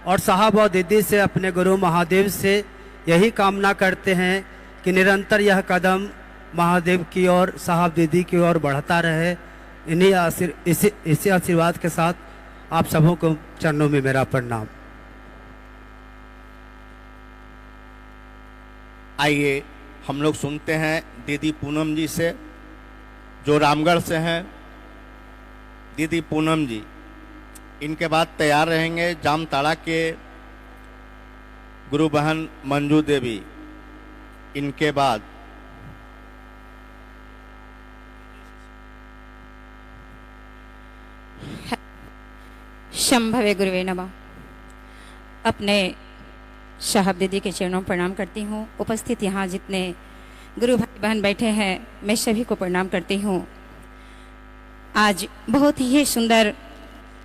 और साहब और दीदी से अपने गुरु महादेव से यही कामना करते हैं कि निरंतर यह कदम महादेव की ओर, साहब दीदी की ओर बढ़ता रहे। इसी आशीर्वाद के साथ आप सबों को चरणों में मेरा प्रणाम। आइए हम लोग सुनते हैं दीदी पूनम जी से, जो रामगढ़ से हैं। दीदी पूनम जी, इनके बाद तैयार रहेंगे जामताड़ा के गुरु बहन मंजू देवी। इनके बाद शंभवे गुरुवे नमः। अपने साहब दीदी के चरणों में प्रणाम करती हूँ। उपस्थित यहाँ जितने गुरु भाई बहन बैठे हैं, मैं सभी को प्रणाम करती हूँ। आज बहुत ही सुंदर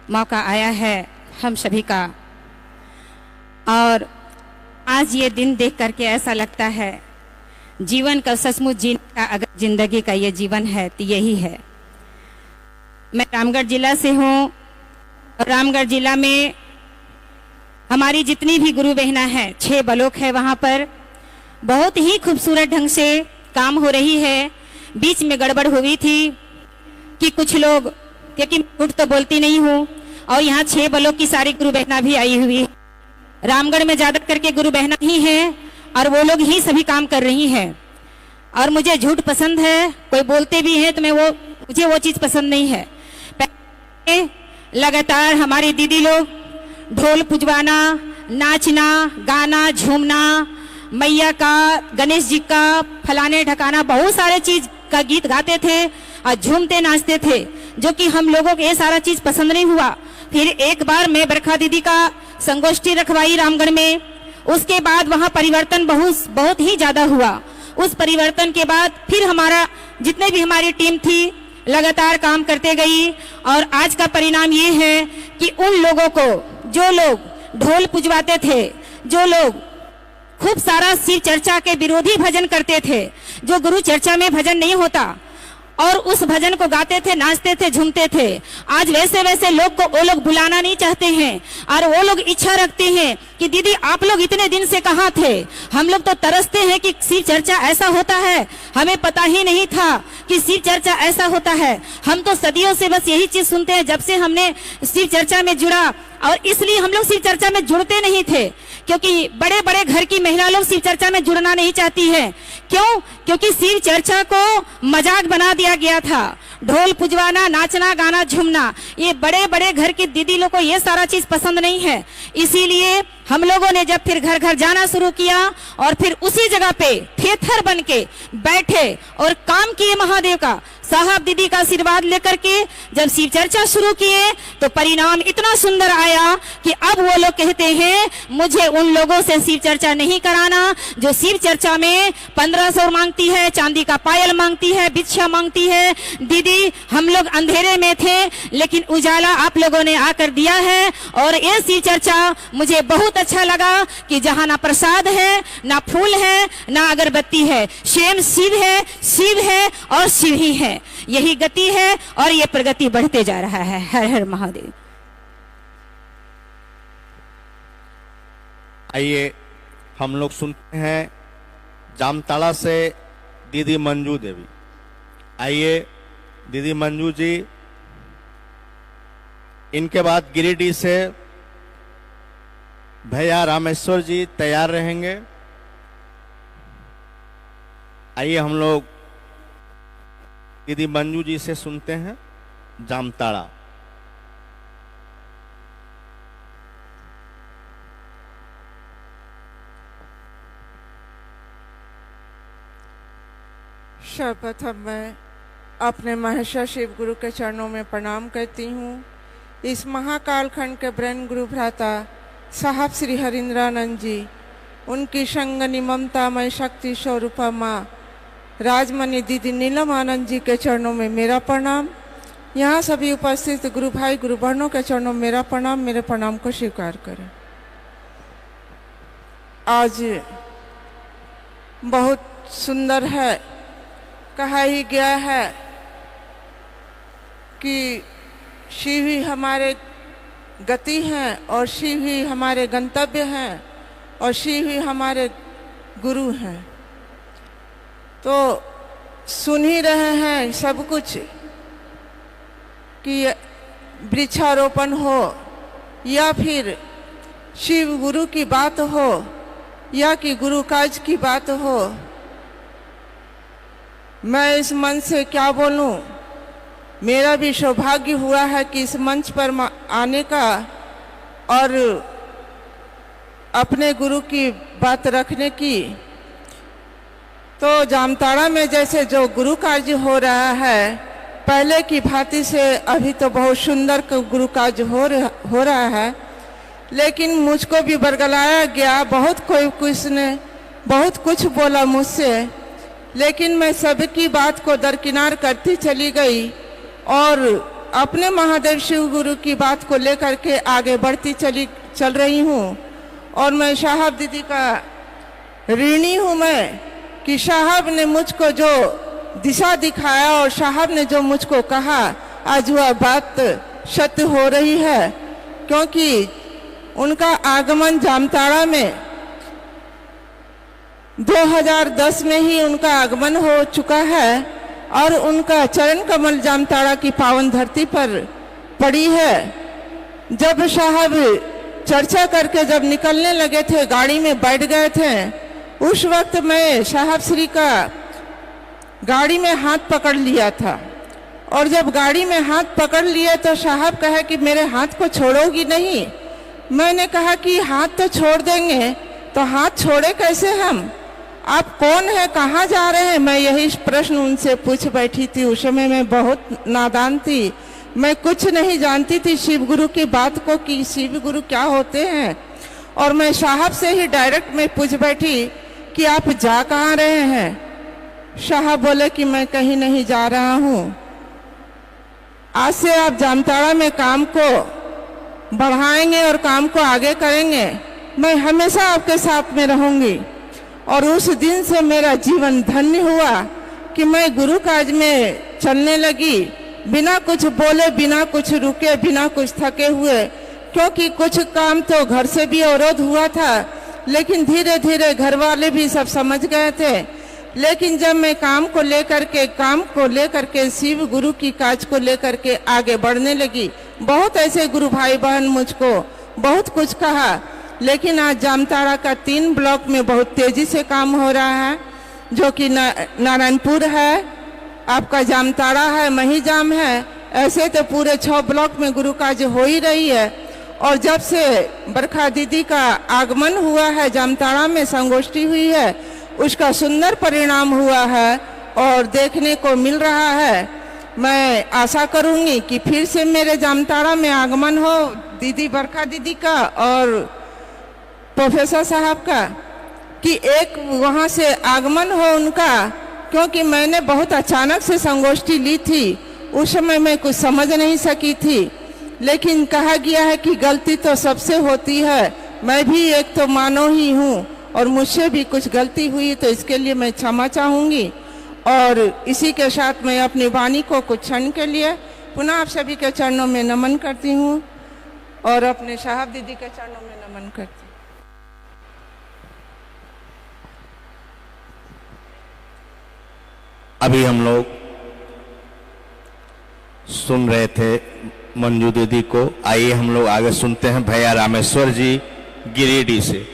मौका आया है हम सभी का, और आज ये दिन देख करके ऐसा लगता है जीवन का सचमुच जीने का, अगर जिंदगी का ये जीवन है तो यही है। मैं रामगढ़ जिला से हूँ, और रामगढ़ जिला में हमारी जितनी भी गुरु बहना है, 6 ब्लॉक है, वहाँ पर बहुत ही खूबसूरत ढंग से काम हो रही है। बीच में गड़बड़ हुई थी कि कुछ लोग, क्योंकि झूठ तो बोलती नहीं हूँ, और यहाँ 6 ब्लॉक की सारी गुरु बहना भी आई हुई है। रामगढ़ में ज्यादा करके गुरु बहना ही है, और वो लोग ही सभी काम कर रही हैं। और मुझे झूठ पसंद है, कोई बोलते भी हैं तो मुझे वो चीज़ पसंद नहीं है। लगातार हमारी दीदी लोग ढोल पुजवाना, नाचना, गाना, झूमना, मैया का, गणेश जी का, फलाने ढकाना, बहुत सारे चीज का गीत गाते थे और झूमते नाचते थे, जो कि हम लोगों को ये सारा चीज पसंद नहीं हुआ। फिर एक बार मैं बरखा दीदी का संगोष्ठी रखवाई रामगढ़ में। उसके बाद वहाँ परिवर्तन बहुत ही ज्यादा हुआ। उस परिवर्तन के बाद फिर हमारा जितने भी हमारी टीम थी लगातार काम करते गई, और आज का परिणाम ये है कि उन लोगों को, जो लोग ढोल पुजवाते थे, जो लोग खूब सारा शिव चर्चा के विरोधी भजन करते थे, जो गुरु चर्चा में भजन नहीं होता और उस भजन को गाते थे, नाचते थे, झूमते थे, आज वैसे लोग को वो लोग बुलाना नहीं चाहते हैं। और वो लोग इच्छा रखते हैं कि दीदी आप लोग इतने दिन से कहाँ थे। हम लोग तो तरसते हैं कि शिव चर्चा ऐसा होता है, हमें पता ही नहीं था कि शिव चर्चा ऐसा होता है। हम तो सदियों से बस यही चीज सुनते हैं जब से हमने शिव चर्चा में जुड़ा, और इसलिए हम लोग शिव चर्चा में जुड़ते नहीं थे, क्योंकि बड़े बड़े घर की महिला लोग शिव चर्चा में जुड़ना नहीं चाहती है। क्यों? क्योंकि शिव चर्चा को मजाक बना दिया गया था। ढोल पुजवाना, नाचना, गाना, झूमना, ये बड़े बड़े घर की दीदी लोग को ये सारा चीज पसंद नहीं है। इसीलिए हम लोगों ने जब फिर घर घर जाना शुरू किया, और फिर उसी जगह पे थेथर बन के बैठे और काम किए महादेव का, साहब दीदी का आशीर्वाद लेकर के जब शिव चर्चा शुरू किए तो परिणाम इतना सुंदर आया कि अब वो लोग कहते हैं मुझे उन लोगों से शिव चर्चा नहीं कराना जो शिव चर्चा में 1500 मांगती है, चांदी का पायल मांगती है, भिक्षा मांगती है। दीदी हम लोग अंधेरे में थे, लेकिन उजाला आप लोगों ने आकर दिया है, और ये शिव चर्चा मुझे बहुत अच्छा लगा कि जहाँ ना प्रसाद है, ना फूल है, ना अगरबत्ती है, स्वयं शिव है और शिव ही है। यही गति है, और ये प्रगति बढ़ते जा रहा है। हर हर महादेव। आइए हम लोग सुनते हैं जामताड़ा से दीदी मंजू देवी। आइए दीदी मंजू जी। इनके बाद गिरिडीह से भैया रामेश्वर जी तैयार रहेंगे। आइए हम लोग दीदी मंजू जी से सुनते हैं जामताड़ा। सर्वप्रथम मैं अपने महेश्वर शिव गुरु के चरणों में प्रणाम करती हूँ। इस महाकाल खंड के ब्रह्म गुरु भ्राता साहब श्री हरिंद्रानंद जी, उनकी संगनी ममता मय शक्ति स्वरूपा माँ राजमणि दीदी नीलम आनंद जी के चरणों में मेरा प्रणाम। यहाँ सभी उपस्थित गुरु भाई गुरु बहनों के चरणों में मेरा प्रणाम। मेरे प्रणाम को स्वीकार करें। आज बहुत सुंदर है, कहा ही गया है कि शिव ही हमारे गति हैं और शिव ही हमारे गंतव्य हैं और शिव ही हमारे गुरु हैं। तो सुन ही रहे हैं सब कुछ कि वृक्षारोपण हो या फिर शिव गुरु की बात हो या कि गुरु काज की बात हो। मैं इस मंच से क्या बोलूं, मेरा भी सौभाग्य हुआ है कि इस मंच पर आने का और अपने गुरु की बात रखने की। तो जामताड़ा में जैसे जो गुरु कार्य हो रहा है, पहले की भांति से अभी तो बहुत सुंदर गुरु कार्य हो रहा है, लेकिन मुझको भी बरगलाया गया। बहुत कुछ बोला मुझसे, लेकिन मैं सबकी बात को दरकिनार करती चली गई और अपने महादेव शिव गुरु की बात को लेकर के आगे बढ़ती चल रही हूँ। और मैं साहब दीदी का ऋणी हूँ मैं कि साहब ने मुझको जो दिशा दिखाया और साहब ने जो मुझको कहा, आज वह बात सत्य हो रही है। क्योंकि उनका आगमन जामताड़ा में 2010 में ही उनका आगमन हो चुका है और उनका चरण कमल जामताड़ा की पावन धरती पर पड़ी है। जब साहब चर्चा करके जब निकलने लगे थे, गाड़ी में बैठ गए थे, उस वक्त मैं साहब श्री का गाड़ी में हाथ पकड़ लिया था। और जब गाड़ी में हाथ पकड़ लिए तो साहब कहे कि मेरे हाथ को छोड़ोगी नहीं। मैंने कहा कि हाथ तो छोड़ देंगे, तो हाथ छोड़े कैसे हम? आप कौन है, कहाँ जा रहे हैं? मैं यही प्रश्न उनसे पूछ बैठी थी। उस समय मैं बहुत नादान थी, मैं कुछ नहीं जानती थी शिव गुरु की बात को कि शिव गुरु क्या होते हैं। और मैं साहब से ही डायरेक्ट में पूछ बैठी कि आप जा कहाँ रहे हैं? साहब बोले कि मैं कहीं नहीं जा रहा हूँ, आज से आप जामताड़ा में काम को बढ़ाएंगे और काम को आगे करेंगे, मैं हमेशा आपके साथ में रहूंगी। और उस दिन से मेरा जीवन धन्य हुआ कि मैं गुरु काज में चलने लगी, बिना कुछ बोले, बिना कुछ रुके, बिना कुछ थके हुए। क्योंकि कुछ काम तो घर से भी अवरोध हुआ था, लेकिन धीरे धीरे घर वाले भी सब समझ गए थे। लेकिन जब मैं काम को लेकर के शिव गुरु की काज को लेकर के आगे बढ़ने लगी, बहुत ऐसे गुरु भाई बहन मुझको बहुत कुछ कहा। लेकिन आज जामताड़ा का 3 ब्लॉक में बहुत तेजी से काम हो रहा है, जो कि नारायणपुर है, आपका जामताड़ा है, महिजाम है। ऐसे तो पूरे 6 ब्लॉक में गुरु काज हो ही रही है। और जब से बरखा दीदी का आगमन हुआ है, जामताड़ा में संगोष्ठी हुई है, उसका सुंदर परिणाम हुआ है और देखने को मिल रहा है। मैं आशा करूंगी कि फिर से मेरे जामताड़ा में आगमन हो दीदी बरखा दीदी का और प्रोफेसर साहब का, कि एक वहाँ से आगमन हो उनका। क्योंकि मैंने बहुत अचानक से संगोष्ठी ली थी, उस समय मैं कुछ समझ नहीं सकी थी। लेकिन कहा गया है कि गलती तो सबसे होती है, मैं भी एक तो मानव ही हूँ और मुझसे भी कुछ गलती हुई, तो इसके लिए मैं क्षमा चाहूँगी। और इसी के साथ मैं अपनी वाणी को कुछ क्षण के लिए पुनः आप सभी के चरणों में नमन करती हूँ और अपने साहब दीदी के चरणों में नमन करती हूँ। अभी हम लोग सुन रहे थे मंजू दीदी को। आइए हम लोग आगे सुनते हैं भैया रामेश्वर जी गिरिडीह से।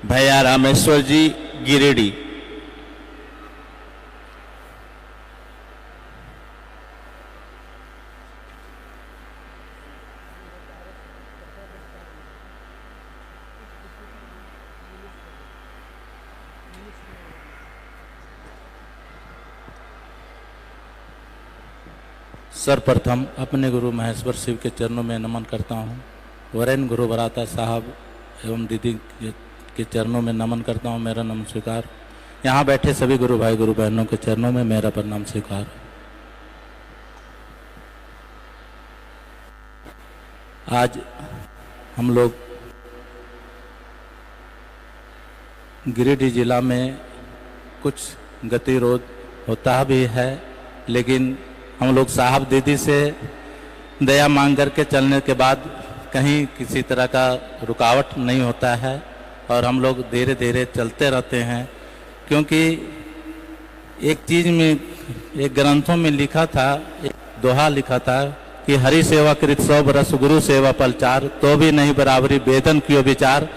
भैया रामेश्वर जी गिरिडीह। सर्वप्रथम अपने गुरु महेश्वर शिव के चरणों में नमन करता हूँ। वरेण्य गुरु भराता साहब एवं दीदी के चरणों में नमन करता हूँ, मेरा नमन स्वीकार। यहाँ बैठे सभी गुरु भाई गुरु बहनों के चरणों में मेरा प्रणाम स्वीकार। आज हम लोग गिरिडीह जिला में कुछ गतिरोध होता भी है, लेकिन हम लोग साहब दीदी से दया मांग करके चलने के बाद कहीं किसी तरह का रुकावट नहीं होता है और हम लोग धीरे धीरे चलते रहते हैं। क्योंकि एक चीज़ में, एक ग्रंथों में लिखा था, एक दोहा लिखा था कि हरि सेवा कृत 100 बरस गुरु सेवा पलचार, तो भी नहीं बराबरी वेदन कियो विचार।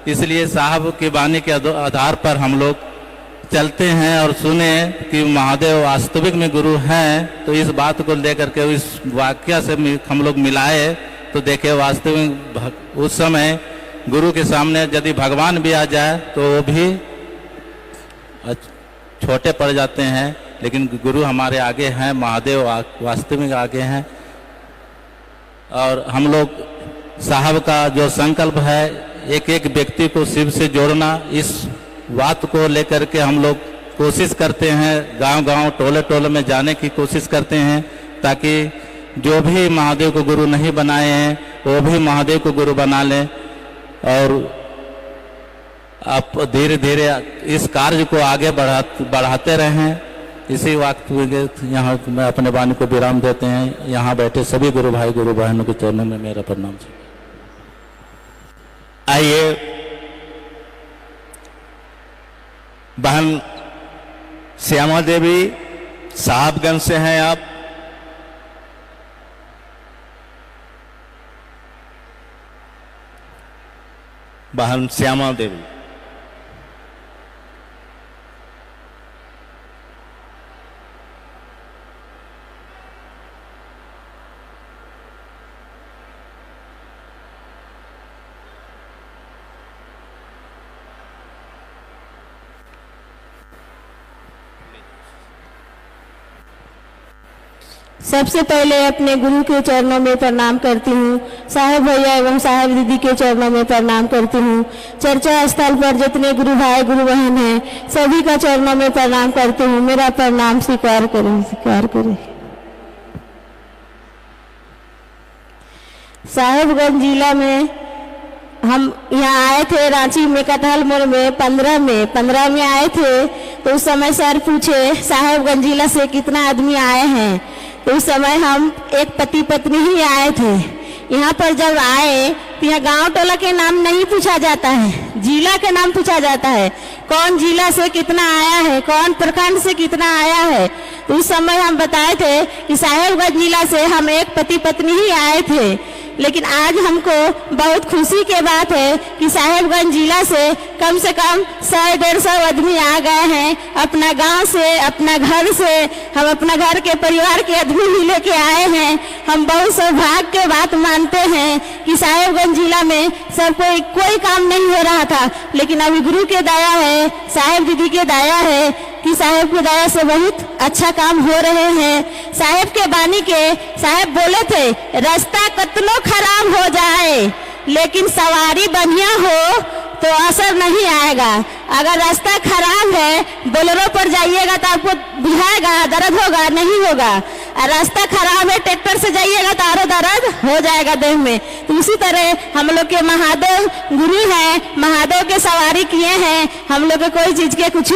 इसलिए साहब की वाणी के आधार पर हम लोग चलते हैं और सुने कि महादेव वास्तविक में गुरु हैं, तो इस बात को लेकर के इस वाक्य से हम लोग मिलाए तो देखे वास्तविक उस समय गुरु के सामने यदि भगवान भी आ जाए तो वो भी छोटे पड़ जाते हैं, लेकिन गुरु हमारे आगे हैं, महादेव वास्तविक आगे हैं। और हम लोग साहब का जो संकल्प है एक एक व्यक्ति को शिव से जोड़ना, इस बात को लेकर के हम लोग कोशिश करते हैं, गांव-गांव टोले-टोले में जाने की कोशिश करते हैं, ताकि जो भी महादेव को गुरु नहीं बनाए हैं वो भी महादेव को गुरु बना लें। और आप धीरे धीरे इस कार्य को आगे बढ़ाते रहें। इसी वक्त यहाँ मैं अपने वाणी को विराम देते हैं। यहाँ बैठे सभी गुरु भाई गुरु बहनों के चरणों में मेरा प्रणाम। आइए बहन श्यामा देवी साहबगंज से हैं आप। बहन श्यामा देवी, सबसे पहले अपने गुरु के चरणों में प्रणाम करती हूँ। साहेब भैया एवं साहेब दीदी के चरणों में प्रणाम करती हूँ। चर्चा स्थल पर जितने गुरु भाई गुरु बहन हैं सभी का चरणों में प्रणाम करती हूँ। मेरा प्रणाम स्वीकार करें, स्वीकार करें। साहेबगंज जिला में हम यहाँ आए थे, रांची में कटहल मोड़ में 15 में आए थे। तो उस समय सर पूछे साहेबगंज जिला से कितना आदमी आए हैं, तो उस समय हम एक पति पत्नी ही आए थे। यहाँ पर जब आए तो यहाँ गांव टोला के नाम नहीं पूछा जाता है, जिला के नाम पूछा जाता है। कौन जिला से कितना आया है, कौन प्रखंड से कितना आया है। तो उस समय हम बताए थे कि साहेबगंज जिला से हम एक पति पत्नी ही आए थे। लेकिन आज हमको बहुत खुशी की बात है कि साहेबगंज जिला से कम 100-150 आदमी आ गए हैं। अपना गांव से, अपना घर से, हम अपना घर के परिवार के आदमी भी लेके आए हैं। हम बहुत सौभाग्य की बात मानते हैं कि साहेबगंज जिला में सब कोई काम नहीं हो रहा था, लेकिन अभी गुरु के दया है, साहेब दीदी के दया है कि साहेब की दया से बहुत अच्छा काम हो रहे हैं। साहेब के बानी के साहेब बोले थे, रास्ता कतनो खराब हो जाए लेकिन सवारी बढ़िया हो तो असर नहीं आएगा। अगर रास्ता खराब है, बोलेरो पर जाइएगा तो आपको बुझाएगा, दर्द होगा नहीं होगा। और रास्ता खराब है, ट्रैक्टर से जाइएगा तो और दर्द हो जाएगा देह में। तो उसी तरह हम लोग के महादेव गुरु हैं, महादेव के सवारी किए हैं। हम लोग को कोई चीज के कुछ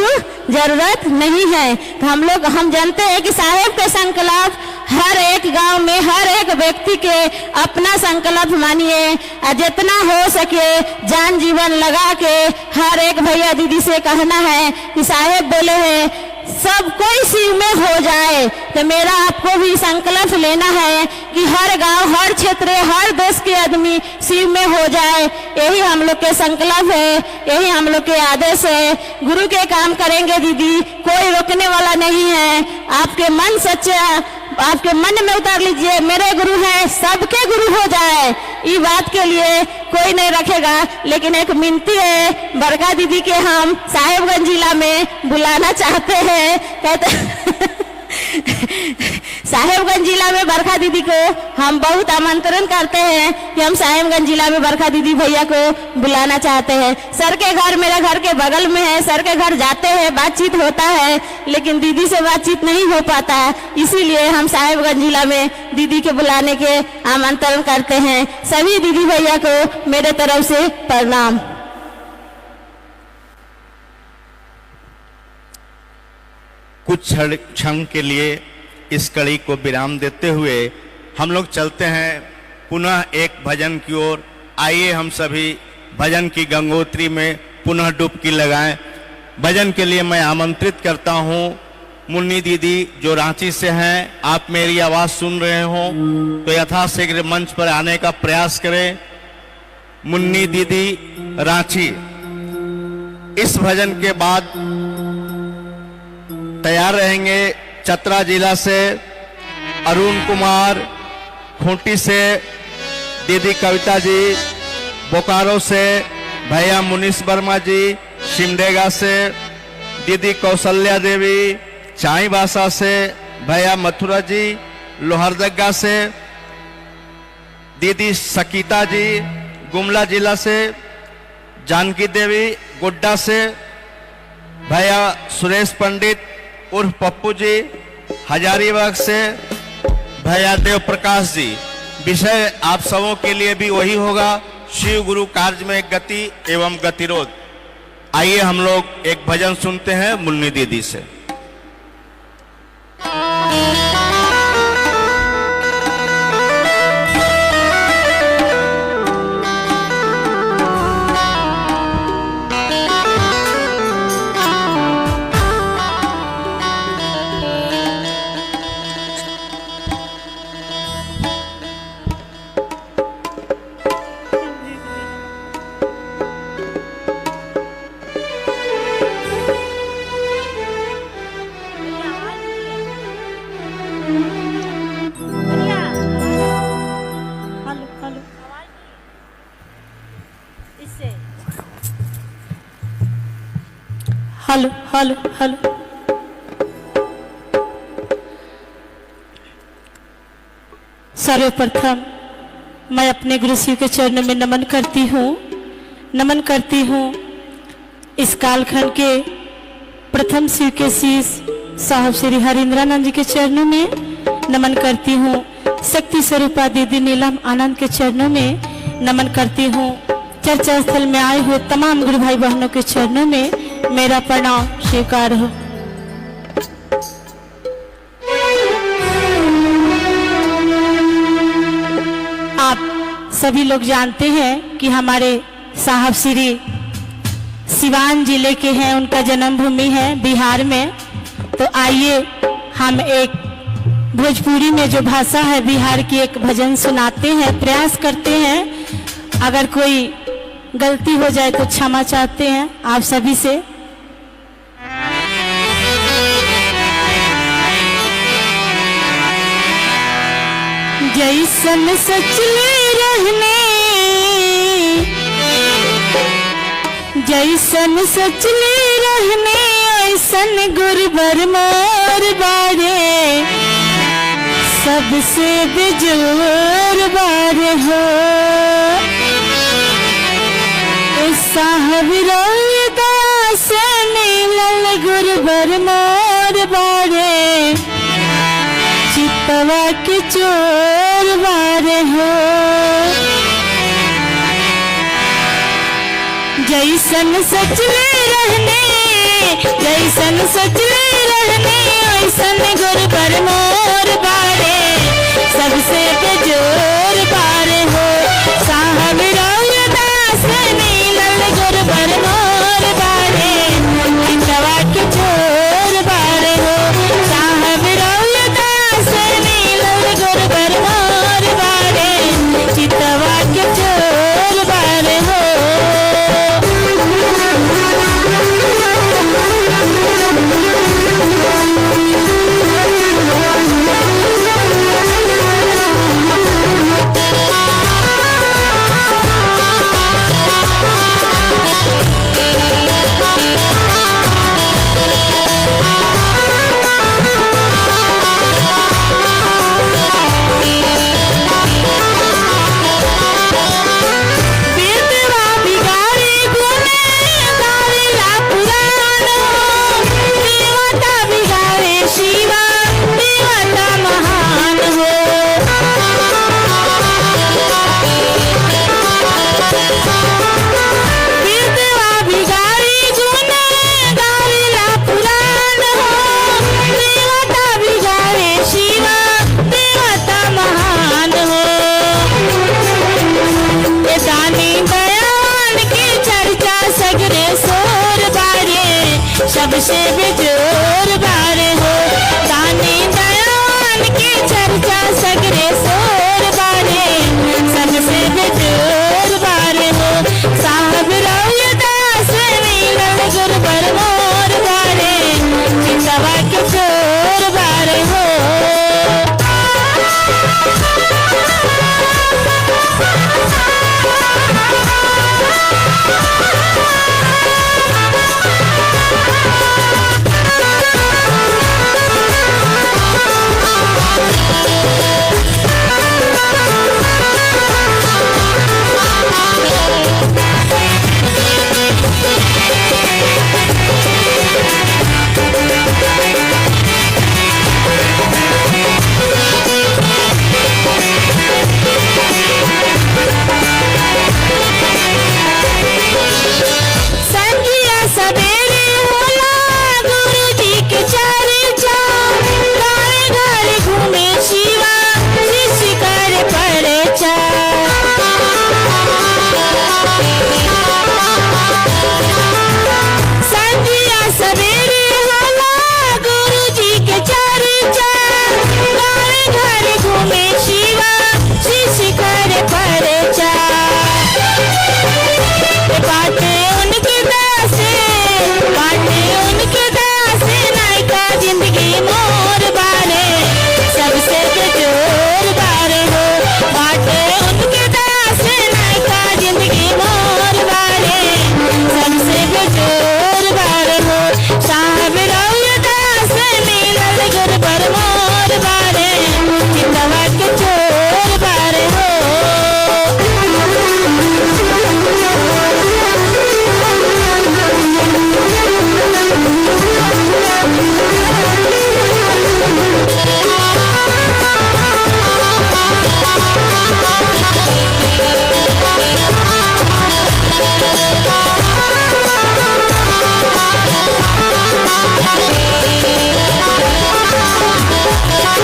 जरूरत नहीं है। तो हम जानते हैं कि साहेब के संकल्प हर एक गांव में हर एक व्यक्ति के अपना संकल्प मानिए, जितना हो सके जान जीवन लगा के हर एक भैया दीदी से कहना है कि साहेब बोले हैं सब कोई शिव में हो जाए। तो मेरा आपको भी संकल्प लेना है कि हर गांव, हर क्षेत्र, हर देश के आदमी शिव में हो जाए। यही हम लोग के संकल्प है, यही हम लोग के आदेश है। गुरु के काम करेंगे दीदी, कोई रोकने वाला नहीं है। आपके मन सच्चा, आपके मन में उतार लीजिए, मेरे गुरु हैं, सबके गुरु हो जाए। ये बात के लिए कोई नहीं रखेगा। लेकिन एक मिनती है, बरका दीदी के हम साहेबगंज जिला में बुलाना चाहते हैं। कहते साहेबगंज जिला में बरखा दीदी को हम बहुत आमंत्रण करते हैं कि हम साहेबगंज जिला में बरखा दीदी भैया को बुलाना चाहते हैं। सर के घर मेरा घर के बगल में है, सर के घर जाते हैं, बातचीत होता है, लेकिन दीदी से बातचीत नहीं हो पाता है। इसीलिए हम साहेबगंज जिला में दीदी के बुलाने के आमंत्रण करते हैं। सभी दीदी भैया को मेरे तरफ से प्रणाम। कुछ क्षण के लिए इस कड़ी को विराम देते हुए हम लोग चलते हैं पुनः एक भजन की ओर। आइए हम सभी भजन की गंगोत्री में पुनः डुबकी लगाएं। भजन के लिए मैं आमंत्रित करता हूं मुन्नी दीदी जो रांची से हैं। आप मेरी आवाज सुन रहे हो तो यथाशीघ्र मंच पर आने का प्रयास करें। मुन्नी दीदी रांची। इस भजन के बाद तैयार रहेंगे चतरा जिला से अरुण कुमार, खूंटी से दीदी कविता जी, बोकारो से भैया मुनीश वर्मा जी, सिमडेगा से दीदी कौशल्या देवी, चाईबासा से भैया मथुरा जी, लोहरदगा से दीदी सकीता जी, गुमला जिला से जानकी देवी, गोड्डा से भैया सुरेश पंडित उर्फ पप्पू जी, हजारीबाग से भैया देव प्रकाश जी। विषय आप सबों के लिए भी वही होगा, शिव गुरु कार्य में गति एवं गतिरोध। आइए हम लोग एक भजन सुनते हैं मुन्नी दीदी से। Hello hello hello. सर्वप्रथम मैं अपने गुरु शिव के चरणों में नमन करती हूँ। इस कालखंड के प्रथम शिव के शीश साहब श्री हरिंद्रानंद जी के चरणों में नमन करती हूँ। शक्ति स्वरूपा दीदी नीलम आनंद के चरणों में नमन करती हूँ। चर्चा स्थल में आए हुए तमाम गुरु भाई बहनों के चरणों में मेरा प्रणाम स्वीकार हो। आप सभी लोग जानते हैं कि हमारे साहब श्री सिवान जिले के हैं, उनका जन्मभूमि है बिहार में। तो आइए हम एक भोजपुरी में जो भाषा है बिहार की एक भजन सुनाते हैं, प्रयास करते हैं। अगर कोई गलती हो जाए तो क्षमा चाहते हैं आप सभी से। जैसन सचले रहने, जैसन सचले रहने, ऐसन गुरबर मोर बारे, सबसे बेजोर बारे हो। साहब रोदास नीलल गुरबर मोर बारे, चितवा के चोर बारे हो। जैसन सचले रहने, जैसन सचले रहने, ऐसन गुरबर मोर बारे, सबसे बेजोर बारे हो। साहब रोदास नीलल गुरबर मोर बारे, चितवा के चोर बारे हो। साहब रोदास नीलल गुरबर मोर बारे, चितवा के चोर बारे हो। सबसे बेजोर बारे हो दानी दयावान की चर्चा सगरे शोर बारे सबसे बेजोर बारे हो साहब रविदास मिलल गुरु बरमोर बारे चितवा के चोर बारे हो संजिया सवेरे होला गुरुजी के चर्चा गाँव घर घूमे शिवा शिष्य कर परिचा संजिया सवेरे होला गुरुजी के चर्चा गाँव घर घूमे शिवा शिष्य कर परिचा बाटे उनके दासे नायका जिंदगी मोर बारे सबसे बेजोर बारे हो बाटे उनके दासे नायका जिंदगी मोर बारे सबसे बेजोर बारे हो साहब रविदास मिलल गुरु बरमोर बारे चितवा के चोर बारे हो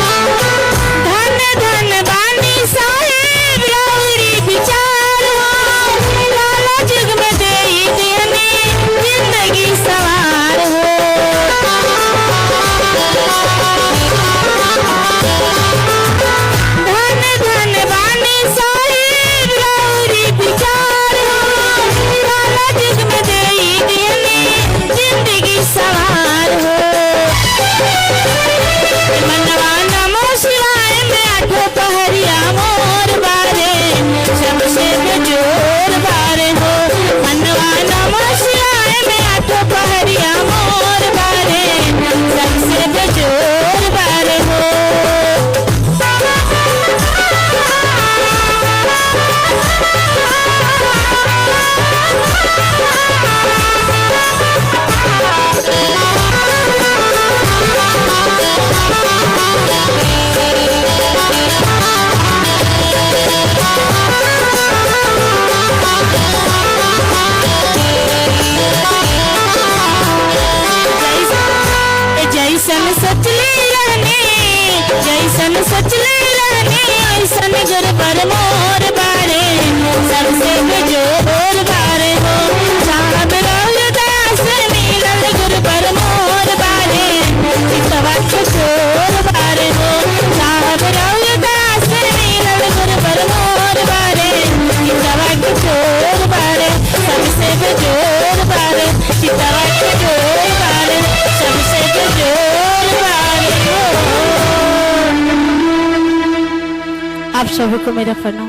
धन धन बानी साहेब रौरी विचार हो लाला जुग में देई देने जिंदगी सवार हो धन धन बानी साहेब रौरी विचार हो लाला जुग में देई देने जिंदगी सवार हो मनवा नमो शिवाय में आठों पहरिया मोर बारे सबसे बेजोर बारे हो मनवा नमो शिवाय में आठों पहरिया मोर बारे सबसे बेजोर बारे हो जैसन सचले रहने ऐसन गुरु बरमोर बारे सबसे बेजोर बारे हो साहब रविदास मिलल गुरु बरमोर बारे चितवा के चोर बारे हो साहब रविदास मिलल गुरु बरमोर बारे चितवा के चोर बारे सबसे बेजोर बारे चितवा के चोर बारे सबसे बेजोर बारे हो आप सभी को मेरा प्रणाम।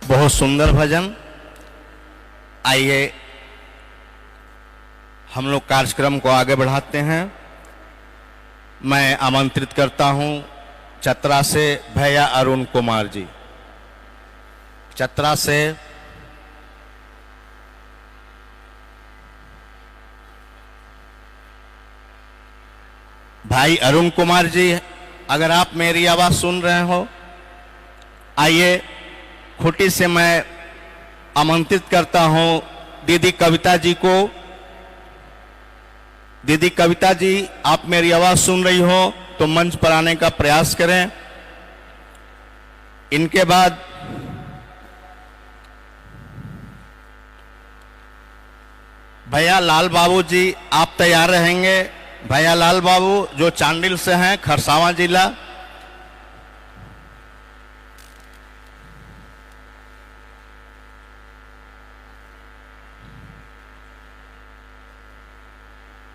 बहुत सुंदर भजन। आइए हम लोग कार्यक्रम को आगे बढ़ाते हैं। मैं आमंत्रित करता हूं चतरा से भैया अरुण कुमार जी, चतरा से भाई अरुण कुमार जी, अगर आप मेरी आवाज सुन रहे हो, आइए खुटी से मैं आमंत्रित करता हूं दीदी कविता जी को। दीदी कविता जी, आप मेरी आवाज सुन रही हो तो मंच पर आने का प्रयास करें। इनके बाद भैया लाल बाबू जी आप तैयार रहेंगे। भैया लाल बाबू जो चांडिल से हैं, खरसावां जिला।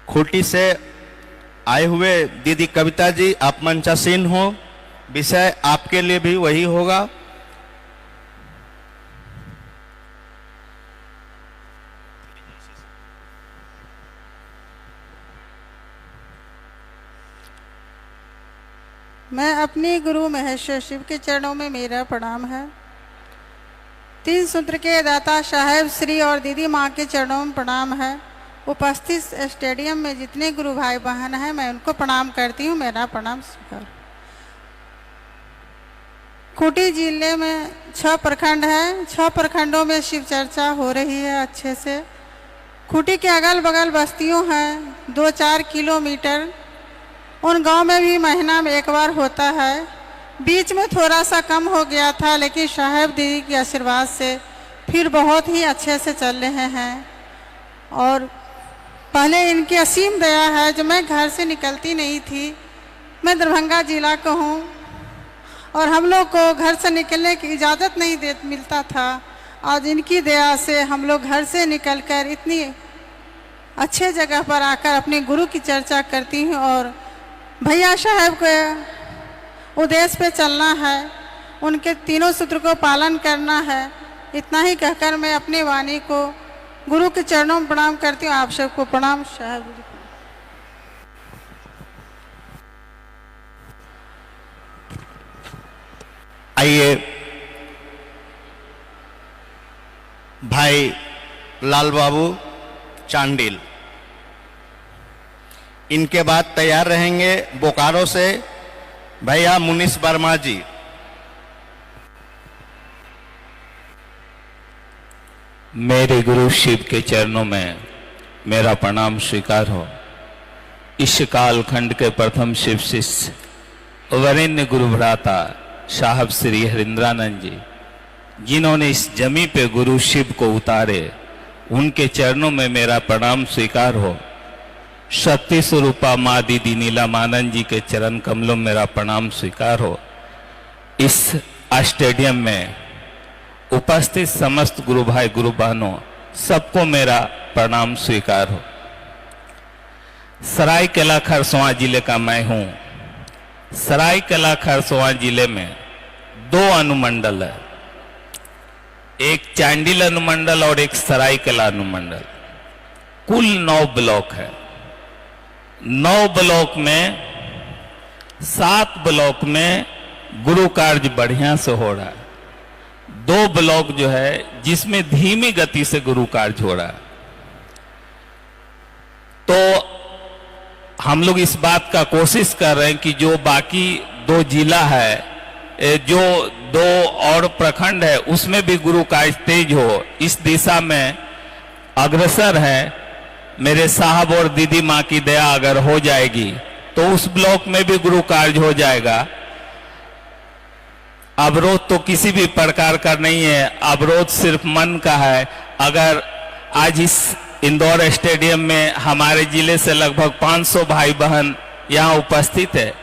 खूंटी से आए हुए दीदी कविता जी आप मंचासीन हो। विषय आपके लिए भी वही होगा। मैं अपनी गुरु महेश्वर शिव के चरणों में मेरा प्रणाम है। 3 सूत्र के दाता साहेब श्री और दीदी माँ के चरणों में प्रणाम है। उपस्थित स्टेडियम में जितने गुरु भाई बहन हैं मैं उनको प्रणाम करती हूँ, मेरा प्रणाम स्वीकार। खूंटी जिले में 6 प्रखंड हैं। 6 प्रखंडों में शिव चर्चा हो रही है अच्छे से। खूंटी के अगल बगल बस्तियों हैं 2-4 किलोमीटर, उन गांव में भी महीना में एक बार होता है। बीच में थोड़ा सा कम हो गया था, लेकिन साहेब दीदी के आशीर्वाद से फिर बहुत ही अच्छे से चल रहे हैं। और पहले इनकी असीम दया है, जो मैं घर से निकलती नहीं थी। मैं दरभंगा जिला का हूँ और हम लोग को घर से निकलने की इजाज़त नहीं मिलता था। आज इनकी दया से हम लोग घर से निकलकर इतनी अच्छे जगह पर आकर अपने गुरु की चर्चा करती हूँ। और भैया साहब के उद्देश्य पे चलना है, उनके 3 सूत्र को पालन करना है। इतना ही कहकर मैं अपनी वाणी को गुरु के चरणों में प्रणाम करती हूँ। आप सबको प्रणाम। साहब आइए भाई लाल बाबू चांडिल, इनके बाद तैयार रहेंगे बोकारो से भैया मुनीश वर्मा जी। मेरे गुरु शिव के चरणों में मेरा प्रणाम स्वीकार हो। इस कालखंड के प्रथम शिव शिष्य वरेण्य गुरु भ्राता साहब श्री हरिंद्रानंद जी, जिन्होंने इस जमी पे गुरु शिव को उतारे, उनके चरणों में मेरा प्रणाम स्वीकार हो। शक्ति स्वरूपा माँ दीदी नीलामानंद जी के चरण कमलों में मेरा प्रणाम स्वीकार हो। इस स्टेडियम में उपस्थित समस्त गुरु भाई गुरु बहनों सबको मेरा प्रणाम स्वीकार हो। सरायकेला खरसवां जिले का मैं हूँ। सरायकेला खरसवां जिले में 2 अनुमंडल है, एक चांडिल अनुमंडल और एक सरायकेला अनुमंडल। कुल 9 ब्लॉक है। 9 ब्लॉक में 7 ब्लॉक में गुरु कार्य बढ़िया से हो रहा है। 2 ब्लॉक जो है जिसमें धीमी गति से गुरु कार्य हो रहा है। तो हम लोग इस बात का कोशिश कर रहे हैं कि जो बाकी 2 जिला है, जो 2 और प्रखंड है, उसमें भी गुरु कार्य तेज हो, इस दिशा में अग्रसर है। मेरे साहब और दीदी माँ की दया अगर हो जाएगी तो उस ब्लॉक में भी गुरु कार्य हो जाएगा। अवरोध तो किसी भी प्रकार का नहीं है, अवरोध सिर्फ मन का है। अगर आज इस इंदौर स्टेडियम में हमारे जिले से लगभग 500 भाई बहन यहाँ उपस्थित है,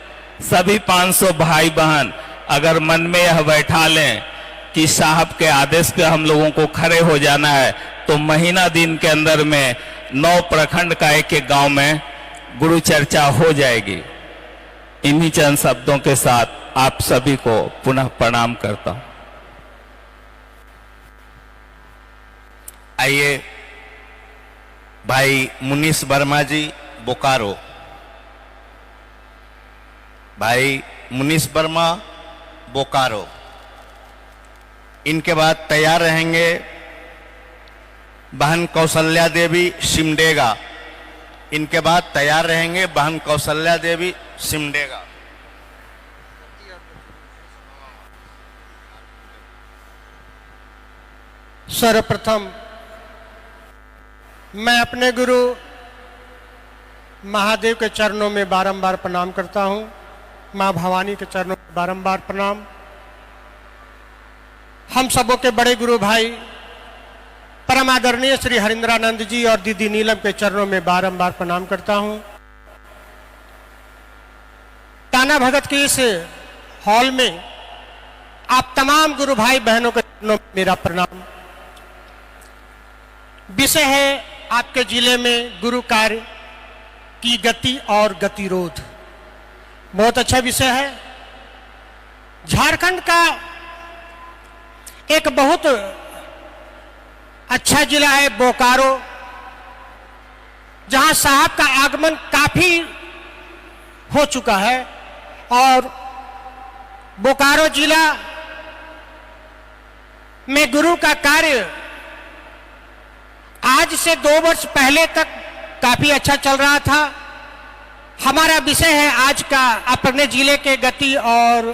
सभी 500 भाई बहन अगर मन में यह बैठा लें कि साहब के आदेश पे हम लोगों को खड़े हो जाना है, तो महीना दिन के अंदर में 9 प्रखंड का एक गांव में गुरु चर्चा हो जाएगी। इन्हीं चंद शब्दों के साथ आप सभी को पुनः प्रणाम करता हूं। आइए भाई मुनीश वर्मा जी बोकारो। भाई मुनीश वर्मा बोकारो, इनके बाद तैयार रहेंगे बहन कौशल्या देवी सिमडेगा। इनके बाद तैयार रहेंगे बहन कौशल्या देवी सिमडेगा। सर्वप्रथम मैं अपने गुरु महादेव के चरणों में बारंबार प्रणाम करता हूं। मां भवानी के चरणों में बारंबार प्रणाम। हम सबों के बड़े गुरु भाई परम आदरणीय श्री हरिंद्रानंद जी और दीदी नीलम के चरणों में बारंबार प्रणाम करता हूं। ताना भगत के इस हॉल में आप तमाम गुरु भाई बहनों के चरणों में मेरा प्रणाम। विषय है आपके जिले में गुरु कार्य की गति और गतिरोध। बहुत अच्छा विषय है। झारखंड का एक बहुत अच्छा जिला है बोकारो, जहां साहब का आगमन काफी हो चुका है और बोकारो जिला में गुरु का कार्य आज से 2 वर्ष पहले तक काफी अच्छा चल रहा था। हमारा विषय है आज का अपने जिले के गति और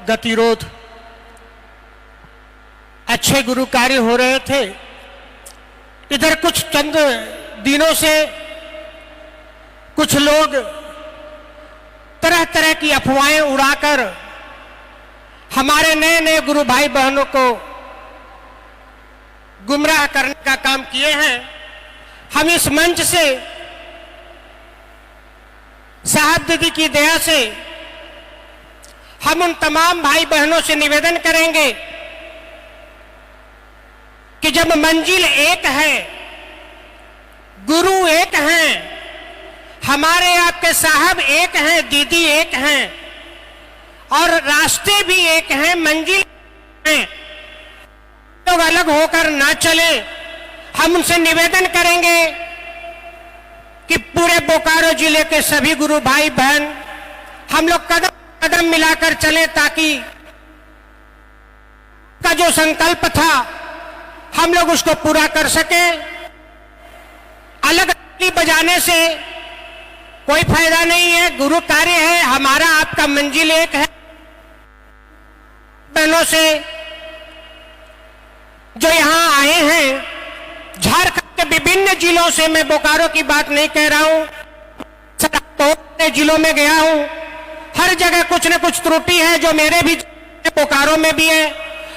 गतिरोध। अच्छे गुरु कार्य हो रहे थे। इधर कुछ चंद दिनों से कुछ लोग तरह तरह की अफवाहें उड़ाकर हमारे नए नए गुरु भाई बहनों को गुमराह करने का काम किए हैं। हम इस मंच से साहब दीदी की दया से हम उन तमाम भाई बहनों से निवेदन करेंगे कि जब मंजिल एक है, गुरु एक हैं, हमारे आपके साहब एक हैं, दीदी एक हैं और रास्ते भी एक हैं, मंजिल हैं, लोग अलग होकर ना चले। हम उनसे निवेदन करेंगे कि पूरे बोकारो जिले के सभी गुरु भाई बहन हम लोग कदम कदम मिलाकर चले, ताकि का जो संकल्प था हम लोग उसको पूरा कर सके। अलग बजाने से कोई फायदा नहीं है। गुरु कार्य है, हमारा आपका मंजिल एक है। बहनों से जो यहां आए हैं झारखंड के विभिन्न जिलों से, मैं बोकारो की बात नहीं कह रहा हूं, तो जिलों में गया हूं, हर जगह कुछ न कुछ त्रुटि है जो मेरे भी बोकारो में भी है।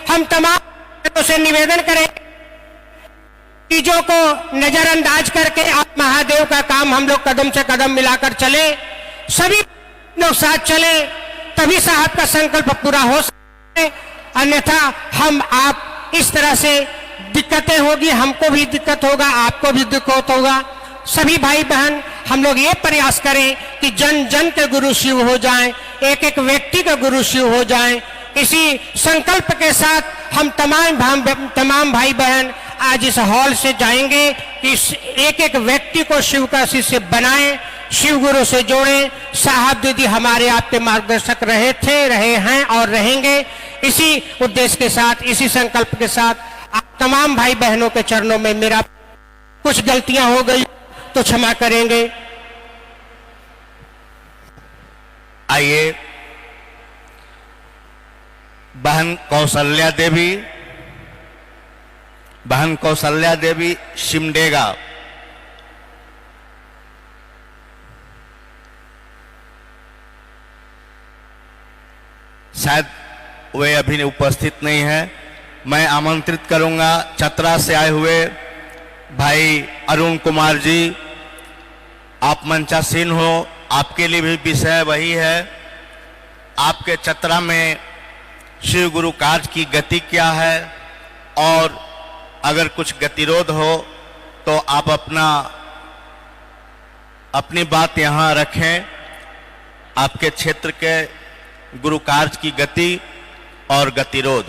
हम तमाम से निवेदन करें चीजों को नजरअंदाज करके आप महादेव का काम हम लोग कदम से कदम मिलाकर चले, सभी लोग साथ चले, तभी साहब का संकल्प पूरा हो सके। अन्यथा हम आप इस तरह से दिक्कतें होगी, हमको भी दिक्कत होगा, आपको भी दिक्कत होगा। सभी भाई बहन हम लोग ये प्रयास करें कि जन जन के गुरु शिव हो जाएं, एक एक व्यक्ति का गुरु शिव हो जाएं। इसी संकल्प के साथ हम तमाम भाई बहन आज इस हॉल से जाएंगे कि एक एक व्यक्ति को शिव का शिष्य बनाएं, शिव गुरु से जोड़ें। साहब दीदी हमारे आपके मार्गदर्शक रहे थे, रहे हैं और रहेंगे। इसी उद्देश्य के साथ, इसी संकल्प के साथ आप तमाम भाई बहनों के चरणों में मेरा कुछ गलतियां हो गई तो क्षमा करेंगे। आइए बहन कौशल्या देवी शिमडेगा, शायद वे अभी उपस्थित नहीं है। मैं आमंत्रित करूंगा चतरा से आए हुए भाई अरुण कुमार जी, आप मंचासीन हो, आपके लिए भी विषय वही है। आपके चतरा में शिव गुरु कार्य की गति क्या है और अगर कुछ गतिरोध हो तो आप अपनी बात यहाँ रखें। आपके क्षेत्र के गुरु कार्य की गति और गतिरोध।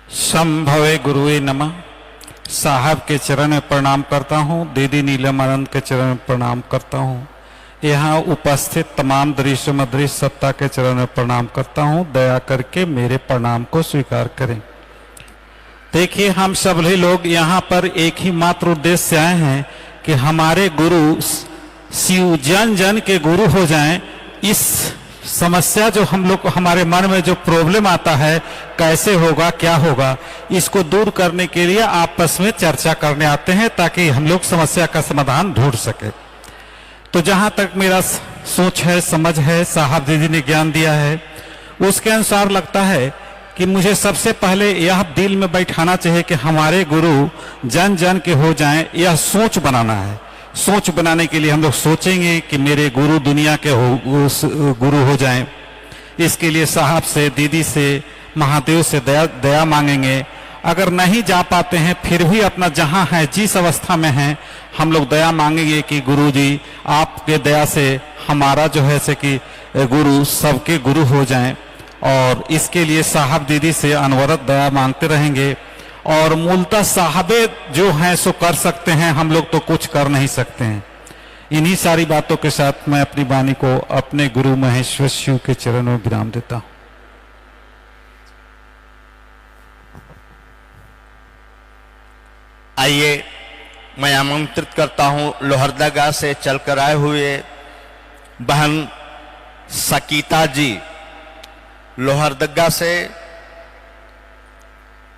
संभवे गुरुवे नमः। साहब के चरण में प्रणाम करता हूँ, दीदी नीलम आनंद के चरण में प्रणाम करता हूँ, यहाँ उपस्थित तमाम दृश्य मदृश्य सत्ता के चरण में प्रणाम करता हूँ। दया करके मेरे प्रणाम को स्वीकार करें। देखिए, हम सभी लोग यहाँ पर एक ही मात्र उद्देश्य से आए हैं कि हमारे गुरु शिव जन जन के गुरु हो जाएं। इस समस्या जो हम लोग हमारे मन में जो प्रॉब्लम आता है, कैसे होगा, क्या होगा, इसको दूर करने के लिए आपस में चर्चा करने आते हैं ताकि हम लोग समस्या का समाधान ढूंढ सके। तो जहां तक मेरा सोच है, समझ है, साहब दीदी ने ज्ञान दिया है, उसके अनुसार लगता है कि मुझे सबसे पहले यह दिल में बैठाना चाहिए कि हमारे गुरु जन जन के हो जाएं, यह सोच बनाना है। सोच बनाने के लिए हम लोग सोचेंगे कि मेरे गुरु दुनिया के गुरु हो जाएं। इसके लिए साहब से, दीदी से, महादेव से दया मांगेंगे। अगर नहीं जा पाते हैं फिर भी अपना जहां है, जिस अवस्था में हैं, हम लोग दया मांगेंगे कि गुरु जी आपके दया से हमारा जो है से कि गुरु सबके गुरु हो जाएं। और इसके लिए साहब दीदी से अनवरत दया मांगते रहेंगे। और मूलतः साहबे जो हैं सो कर सकते हैं, हम लोग तो कुछ कर नहीं सकते हैं। इन्हीं सारी बातों के साथ मैं अपनी वाणी को अपने गुरु महेश्वर शिव के चरणों में विराम देता हूं। आइए मैं आमंत्रित करता हूं लोहरदगा से चलकर आए हुए बहन सकीता जी, लोहरदगा से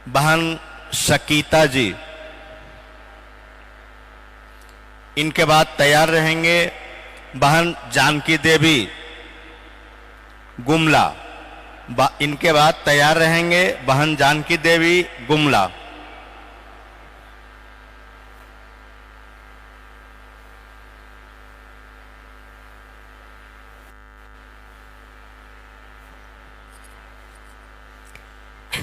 बहन शकीता जी। इनके बाद तैयार रहेंगे बहन जानकी देवी गुमला। इनके बाद तैयार रहेंगे बहन जानकी देवी गुमला।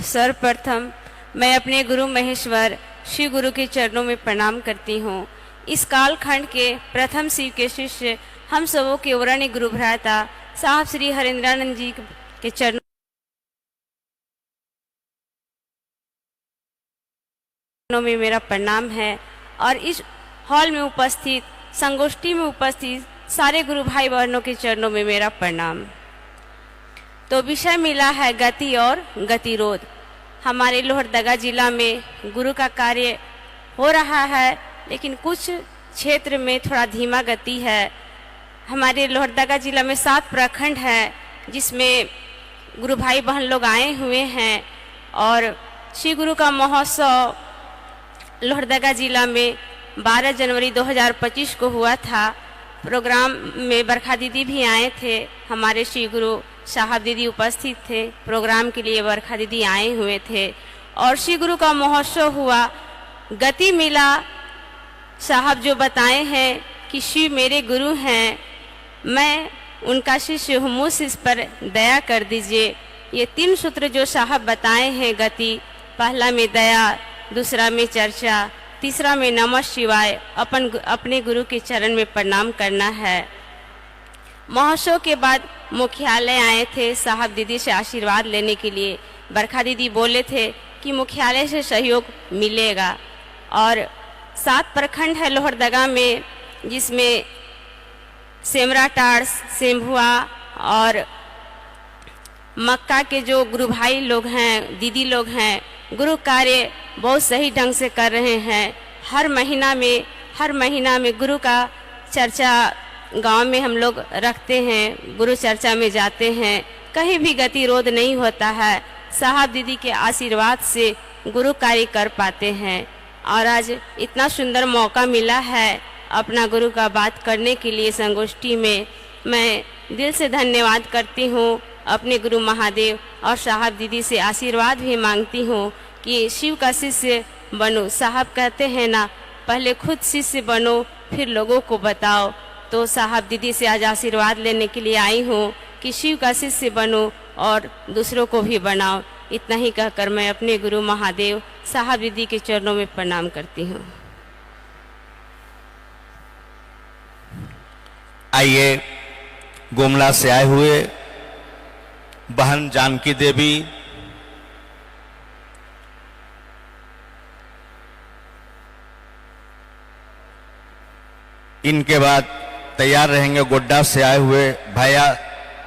सर्वप्रथम मैं अपने गुरु महेश्वर शिव गुरु के चरणों में प्रणाम करती हूँ। इस कालखंड के प्रथम शिव के शिष्य हम सबों के वरण्य गुरु भ्राता साहब श्री हरिंद्रानंद जी के चरणों में मेरा प्रणाम है। और इस हॉल में उपस्थित, संगोष्ठी में उपस्थित सारे गुरु भाई बहनों के चरणों में मेरा प्रणाम। तो विषय मिला है गति और गतिरोध। हमारे लोहरदगा जिला में गुरु का कार्य हो रहा है, लेकिन कुछ क्षेत्र में थोड़ा धीमा गति है। हमारे लोहरदगा जिला में 7 प्रखंड है, जिसमें गुरु भाई बहन लोग आए हुए हैं। और श्री गुरु का महोत्सव लोहरदगा जिला में 12 जनवरी 2025 को हुआ था। प्रोग्राम में बरखा दीदी भी आए थे, हमारे श्री गुरु साहब दीदी उपस्थित थे। प्रोग्राम के लिए बरखा दीदी आए हुए थे और श्री गुरु का महोत्सव हुआ। गति मिला। साहब जो बताए हैं कि शिव मेरे गुरु हैं, मैं उनका शिष्य हूँ, मुझ इस पर दया कर दीजिए। ये 3 सूत्र जो साहब बताए हैं गति, पहला में दया, दूसरा में चर्चा, तीसरा में नमः शिवाय, अपने गुरु के चरण में प्रणाम करना है। महोत्सव के बाद मुख्यालय आए थे साहब दीदी से आशीर्वाद लेने के लिए। बरखा दीदी बोले थे कि मुख्यालय से सहयोग मिलेगा। और 7 प्रखंड है लोहरदगा में, जिसमें सेमराटाड़, सेम्भुआ और मक्का के जो गुरु भाई लोग हैं, दीदी लोग हैं, गुरु कार्य बहुत सही ढंग से कर रहे हैं। हर महीना में गुरु का चर्चा गांव में हम लोग रखते हैं, गुरु चर्चा में जाते हैं, कहीं भी गतिरोध नहीं होता है। साहब दीदी के आशीर्वाद से गुरु कार्य कर पाते हैं। और आज इतना सुंदर मौका मिला है अपना गुरु का बात करने के लिए संगोष्ठी में। मैं दिल से धन्यवाद करती हूँ अपने गुरु महादेव और साहब दीदी से आशीर्वाद भी मांगती हूँ कि शिव का शिष्य बनो। साहब कहते हैं ना, पहले खुद शिष्य बनो फिर लोगों को बताओ। तो साहब दीदी से आज आशीर्वाद लेने के लिए आई हूँ कि शिव का शिष्य बनो और दूसरों को भी बनाओ। इतना ही कहकर मैं अपने गुरु महादेव साहब दीदी के चरणों में प्रणाम करती हूँ। आइए गुमला से आए हुए बहन जानकी देवी, इनके बाद तैयार रहेंगे गोड्डा से आए हुए भैया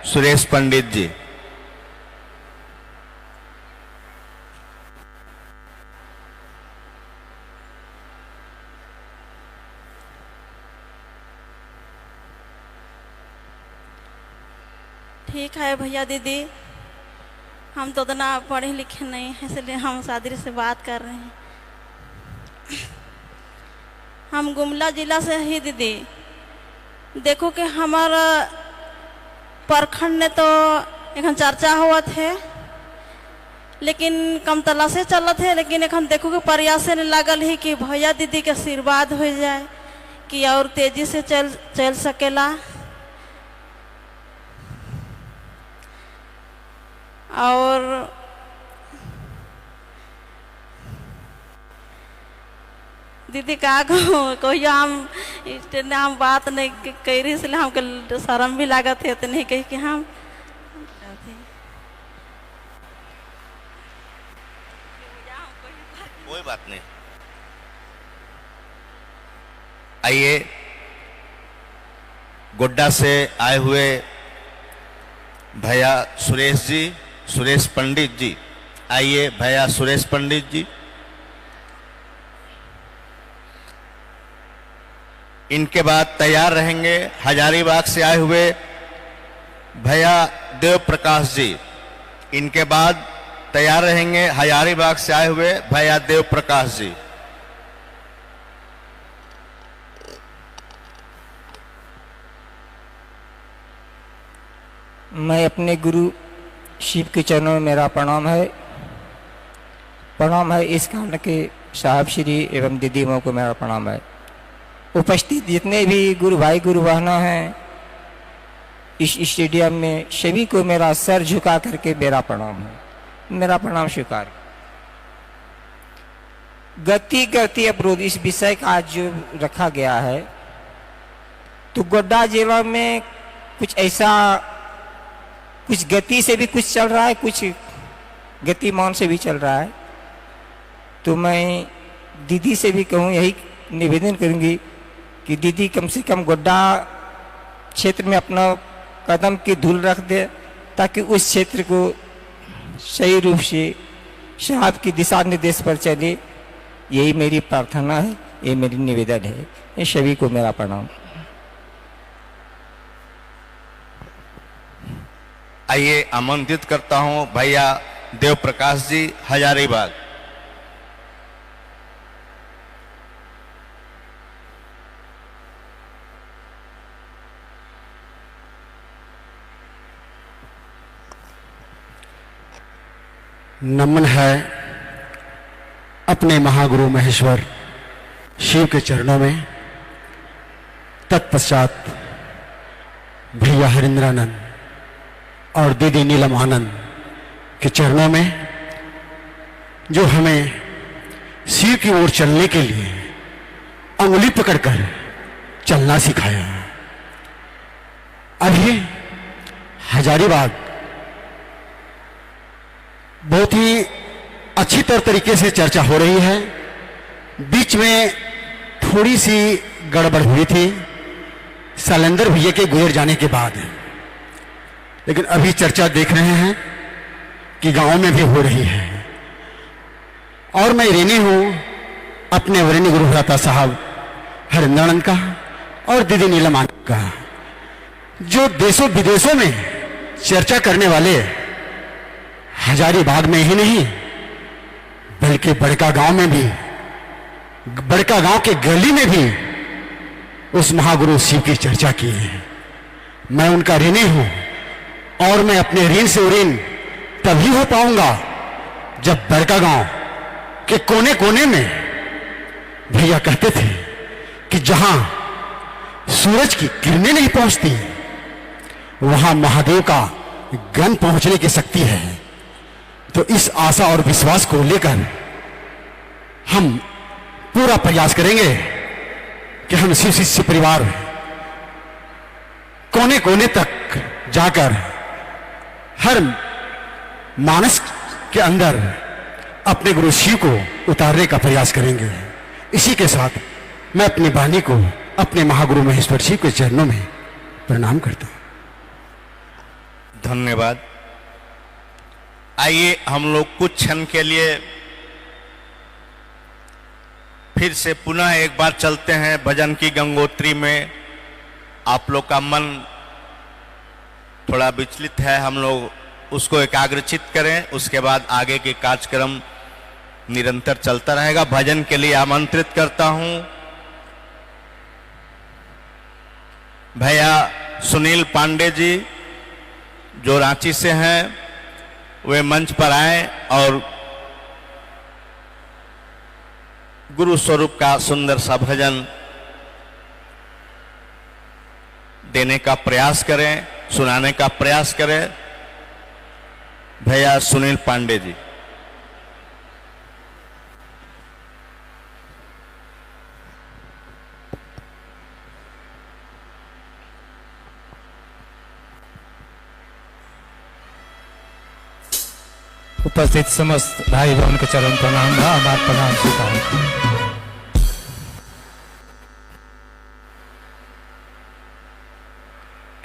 सुरेश पंडित जी। ठीक है भैया दीदी, हम तो उतना पढ़े लिखे नहीं हैं, इसलिए हम सादरी से बात कर रहे हैं। हम गुमला जिला से ही दीदी। देखो कि हमारा प्रखंड ने तो एखन चर्चा हुआ थे, लेकिन कम तला से चलत है, लेकिन एखन देखो के प्रयास नहीं लागल ही कि भैया दीदी के आशीर्वाद हो जाए कि और तेजी से चल सकेला। और दीदी का कोई हम बात नहीं कह रही, इसलिए हमको शर्म भी लागत है, तो नहीं कही कि हम कोई बात नहीं। आइए गोड्डा से आए हुए भैया सुरेश जी, सुरेश पंडित जी, आइए भैया सुरेश पंडित जी। इनके बाद तैयार रहेंगे हजारीबाग से आए हुए भैया देव प्रकाश जी। इनके बाद तैयार रहेंगे हजारीबाग से आए हुए भैया देव प्रकाश जी। मैं अपने गुरु शिव के चरणों में मेरा प्रणाम है इस कारण के साहब श्री एवं दीदी मों को मेरा प्रणाम है। उपस्थित जितने भी गुरु भाई गुरु बहना हैं इस स्टेडियम में, सभी को मेरा सर झुका करके मेरा प्रणाम है, मेरा प्रणाम स्वीकार। गति अवरोध इस विषय का आज जो रखा गया है, तो गोड्डा जिला में कुछ ऐसा, कुछ गति से भी कुछ चल रहा है, कुछ गतिमान से भी चल रहा है। तो मैं दीदी से भी कहूँ, यही निवेदन करूँगी कि दीदी कम से कम गोड्डा क्षेत्र में अपना कदम की धूल रख दे, ताकि उस क्षेत्र को सही रूप से साहब की दिशा निर्देश पर चले। यही मेरी प्रार्थना है, ये मेरी निवेदन है। ये सभी को मेरा प्रणाम। आइए आमंत्रित करता हूं भैया देव प्रकाश जी हजारीबाग। नमन है अपने महागुरु महेश्वर शिव के चरणों में। तत्पश्चात भैया हरिंद्रानंद और दीदी नीलम आनंद के चरणों में, जो हमें शिव की ओर चलने के लिए अंगुली पकड़कर चलना सिखाया। अभी हजारीबाग बहुत ही अच्छी तरीके से चर्चा हो रही है। बीच में थोड़ी सी गड़बड़ हुई थी शैलेंद्र भैया के गुजर जाने के बाद, लेकिन अभी चर्चा देख रहे हैं कि गांव में भी हो रही है। और मैं ऋणी हूं अपने वरीय गुरु भ्राता साहब हरिंद्रानंद का और दीदी नीलम आनंद का, जो देशों विदेशों में चर्चा करने वाले हजारीबाग में ही नहीं बल्कि बड़का गांव में भी, बड़का गांव के गली में भी उस महागुरु शिव की चर्चा की है। मैं उनका ऋणी हूं और मैं अपने ऋण से ऋण तभी हो पाऊंगा जब बड़का गांव के कोने कोने में भैया कहते थे कि जहां सूरज की किरणें नहीं पहुंचती वहां महादेव का गण पहुंचने की शक्ति है। तो इस आशा और विश्वास को लेकर हम पूरा प्रयास करेंगे कि हम शिव शिष्य परिवार कोने कोने तक जाकर हर मानस के अंदर अपने गुरु शिव को उतारने का प्रयास करेंगे। इसी के साथ मैं अपनी वाणी को अपने महागुरु महेश्वर शिव के चरणों में प्रणाम करता हूं। धन्यवाद। आइए हम लोग कुछ क्षण के लिए फिर से पुनः एक बार चलते हैं भजन की गंगोत्री में। आप लोग का मन थोड़ा विचलित है, हम लोग उसको एकाग्रचित करें। उसके बाद आगे के कार्यक्रम निरंतर चलता रहेगा। भजन के लिए आमंत्रित करता हूं भैया सुनील पांडे जी, जो रांची से हैं वे मंच पर आए और गुरु स्वरूप का सुंदर सा भजन देने का प्रयास करें, सुनाने का प्रयास करें। भैया सुनील पांडे जी। उपस्थित समस्त भाई बहन के चरण प्रणाम बा, हमार प्रणाम स्वीकार।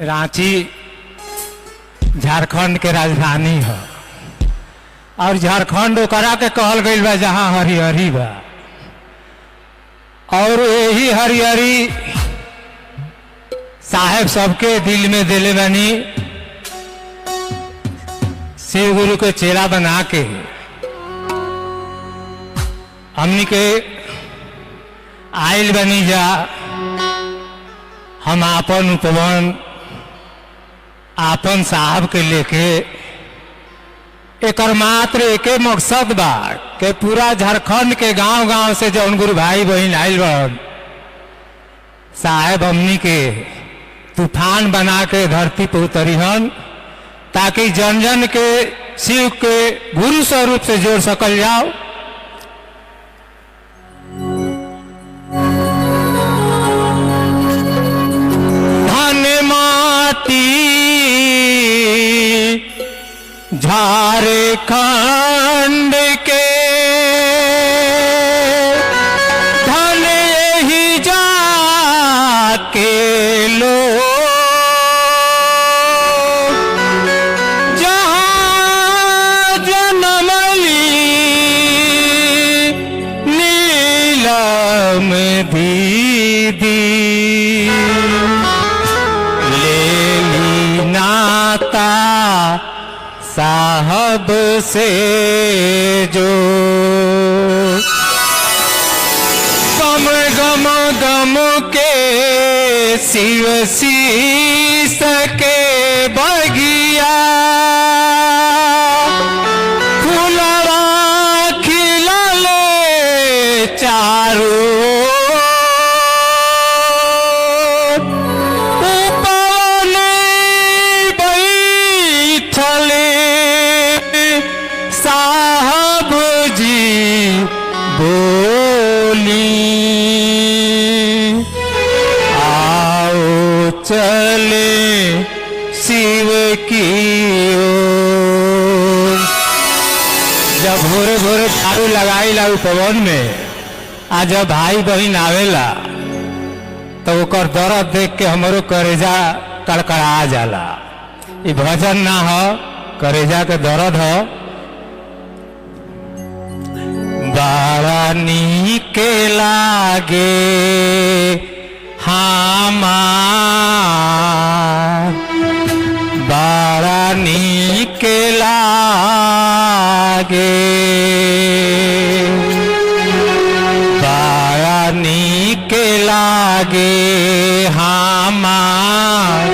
रांची झारखंड के राजधानी है और झारखंड ओकरा के कहल गई बा जहां हरिहरी बा, और यही हरिहरी साहेब सबके दिल में दिले बनी शिव गुरु के चेला बना के हमनी के आयल बनी जा। हम आपन उपवन आपन साहब के लेके एकर मात्र एके मकसद बा कि पूरा झारखंड के गांव गांव से जौन गुरु भाई बहन आयल बन साहेब हमनी के तूफान बना के धरती पर उतरिहन, ताकि जन जन के शिव के गुरु स्वरूप से जोड़ सकल जाओ। धन माटी झारखंड के धन यही जाके लो दीदी ले ली नाता साहब से जो गम गम गम के शिव शीस के बगिया फुलवा खिलले चारों चले शिव की ओर। जब भोरे भोरे झाड़ू लगाई ला पवन में आ जब भाई बहन आवेला तो ओकर दर्द देख के हमरो करेजा कड़कड़ा जाला। ये भजन ना हो, करेजा के दर्द हो। बड़ा नीक लागे हमार, बड़ा नीक लागे, बड़ा नीक लागे हमार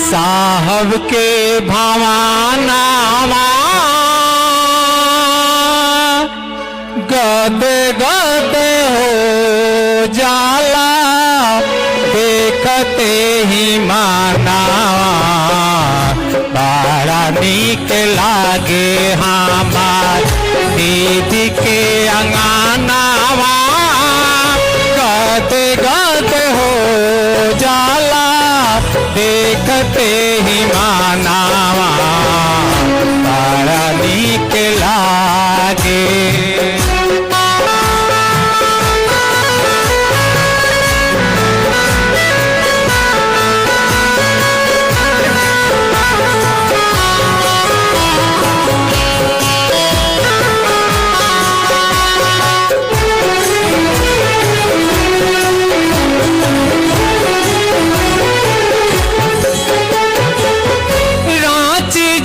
साहब के भवानावा गद गद हो जाला देखते ही मानावा। बड़ा नीक लागे हमार दीदी के अंगनावा गद गद हो जाला देखते ही मानावा। बड़ा नीक लागे।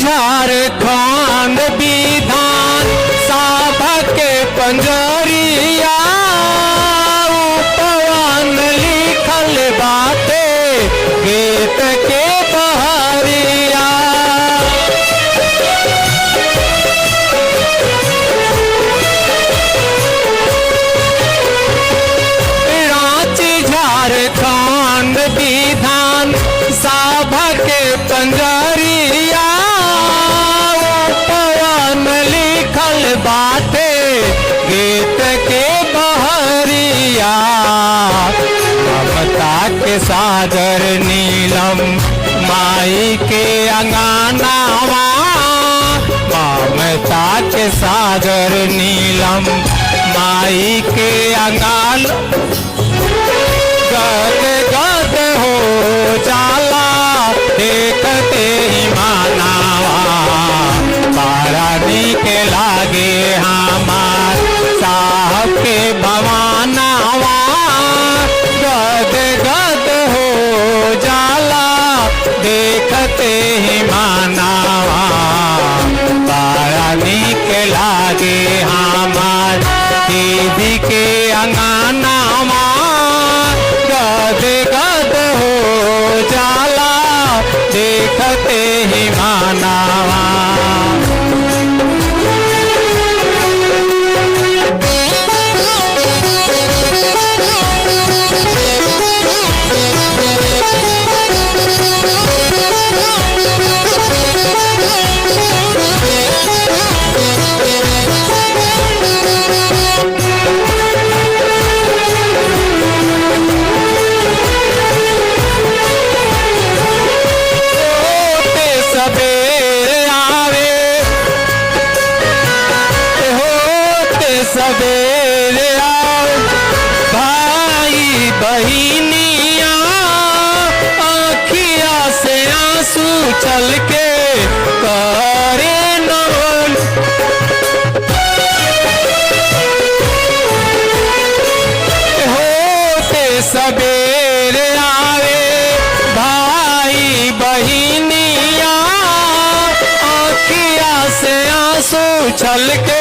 झारखंड विधान सभा के पंजरिया उपवन लिखल बाते गेट के बहरिया। माई के अंगनावा ममता के सागर नीलम माई के अंगन गद गद हो जाला देखते ही मानावा बड़ा नीक लागे हमार साहब के भवानावा गद गद हो जाला देखते ही मानावा बड़ा नीक लागे हमार दीदी के अंगनावा गद गद हो जाला देखते ही मानावा सवेरे आओ भाई बहिनिया आँखिया से आंसू चल के करे नमन होते सवेरे आवे भाई बहिनिया आँखिया से आंसू चल के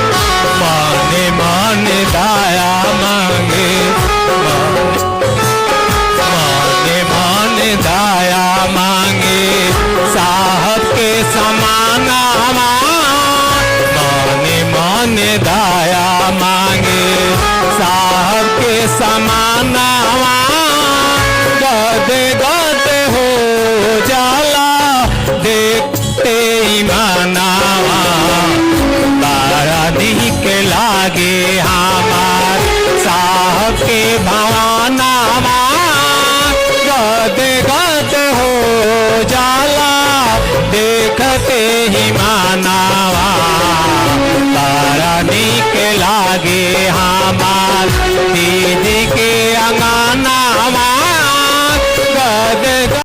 माने माने दाया मांगे माने माने दाया मांगे साहब के समाना माने माने दाया मांगे साहब के समाना गद गद हो जाला देखते ही मानावा बड़ा नीक लागे हमार साहब के भवानावा गद गद हो जाला देखते ही मानावा बड़ा नीक लागे हमार दीदी के अंगना